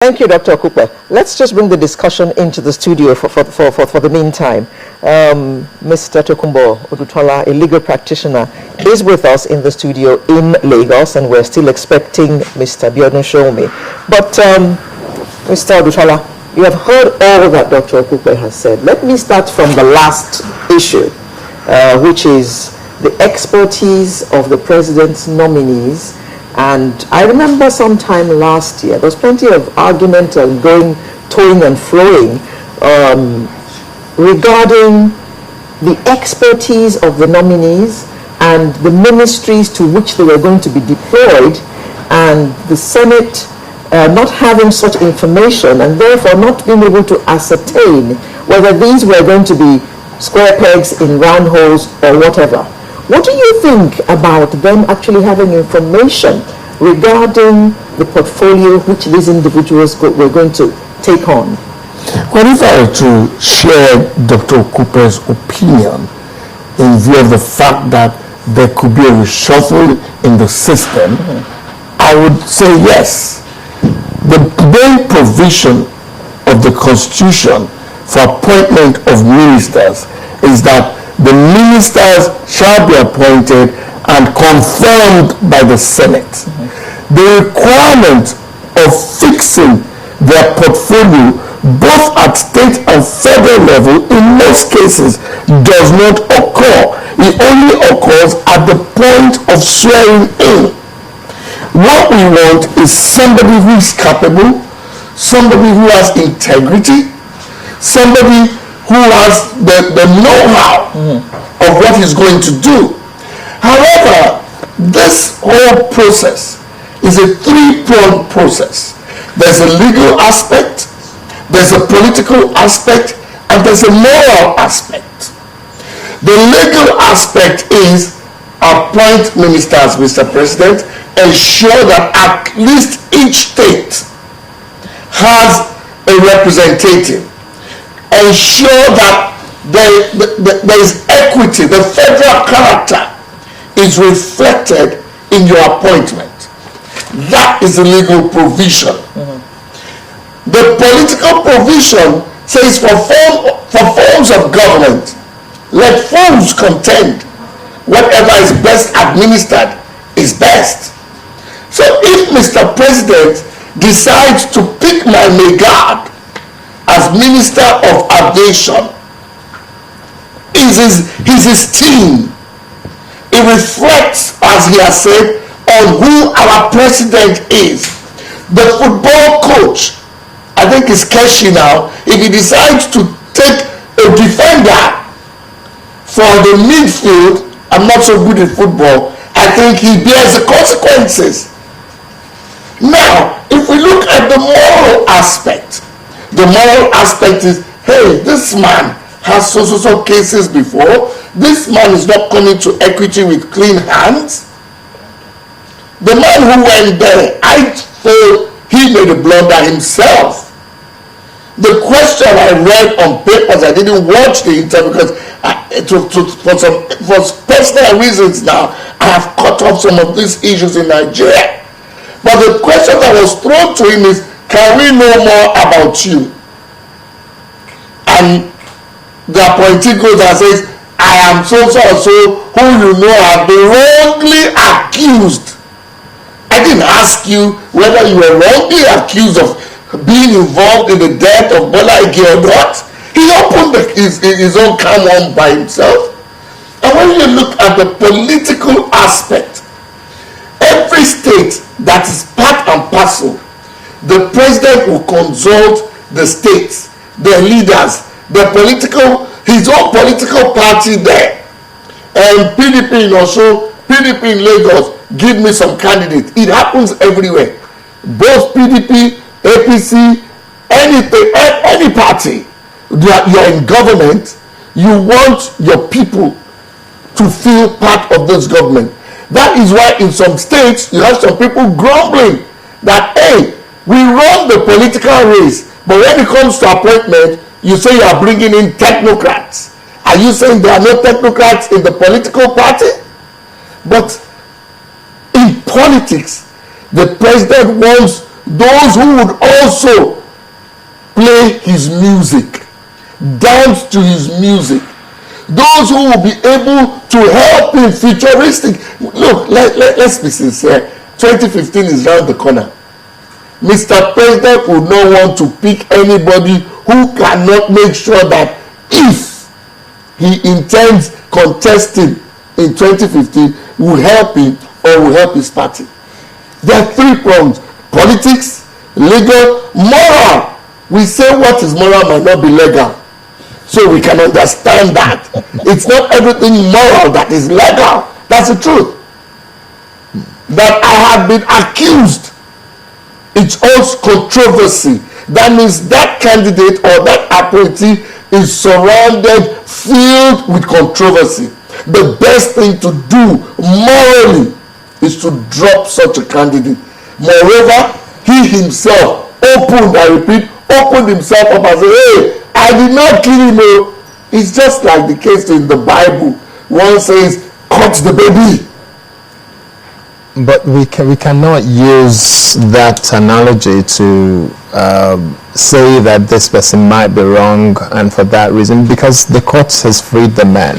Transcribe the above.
Thank you, Dr. Okupe. Let's just bring the discussion into the studio for the meantime. Mr. Tokunbo Odutola, a legal practitioner, is with us in the studio in Lagos, and we're still expecting Mr. Biodun Shomi. But, Mr. Odutola, you have heard all that Dr. Okupe has said. Let me start from the last issue, which is the expertise of the president's nominees. And I remember sometime last year, there was plenty of argument and toing and froing regarding the expertise of the nominees and the ministries to which they were going to be deployed, and the Senate not having such information and therefore not being able to ascertain whether these were going to be square pegs in round holes or whatever. What do you think about them actually having information regarding the portfolio which these individuals were going to take on? Well, if I were to share Dr. Okupe's opinion in view of the fact that there could be a reshuffle in the system, I would say yes. The main provision of the Constitution for appointment of ministers is that the ministers shall be appointed and confirmed by the Senate. The requirement of fixing their portfolio both at state and federal level in most cases does not occur. It only occurs at the point of swearing in. What we want is somebody who is capable, somebody who has integrity, somebody who has the know-how of what he's going to do. However, this whole process is a three-pronged process. There's a legal aspect, there's a political aspect, and there's a moral aspect. The legal aspect is appoint ministers, Mr. President, ensure that at least each state has a representative, ensure that there is equity, the federal character is reflected in your appointment. That is the legal provision. The political provision says for forms of government, let fools contend. Whatever is best administered is best. So if Mr. President decides to pick my Megad as Minister of Aviation, is his team. It reflects, as he has said, on who our president is. The football coach, I think is Keshi now, if he decides to take a defender for the midfield, I'm not so good at football, I think he bears the consequences. Now, if we look at the moral aspect, the moral aspect is, hey, this man has so cases before. This man is not coming to equity with clean hands. The man who went there, I feel he made a blunder himself. The question I read on papers, I didn't watch the interview because for personal reasons now, I have cut off some of these issues in Nigeria. But the question that was thrown to him is, can we know more about you? And the appointee goes and says, I am so who you know have been wrongly accused. I didn't ask you whether you were wrongly accused of being involved in the death of Bola Ige or not. He opened his own can one by himself. And when you look at the political aspect, every state that is part and parcel, the president will consult the states, their leaders, his own political party there. And PDP in Osho, PDP in Lagos, give me some candidates. It happens everywhere. Both PDP, APC, anything, any party, you're in government, you want your people to feel part of this government. That is why in some states, you have some people grumbling that, hey, we run the political race, but when it comes to appointment, you say you are bringing in technocrats. Are you saying there are no technocrats in the political party? But in politics, the president wants those who would also play his music, dance to his music, those who will be able to help him futuristic. Look, let's be sincere. 2015 is round the corner. Mr. President would not want to pick anybody who cannot make sure that if he intends contesting in 2015 will help him or will help his party. There are three prongs: politics, legal, moral. We say what is moral might not be legal, so we can understand that. It's not everything moral that is legal. That's the truth. That I have been accused, it's also controversy. That means that candidate or that appointee is surrounded, filled with controversy. The best thing to do morally is to drop such a candidate. Moreover, he himself opened, I repeat, opened himself up and said, hey, I did not kill him. It's just like the case in the Bible. One says, cut the baby. But we cannot use that analogy to say that this person might be wrong and for that reason, because the court has freed the man.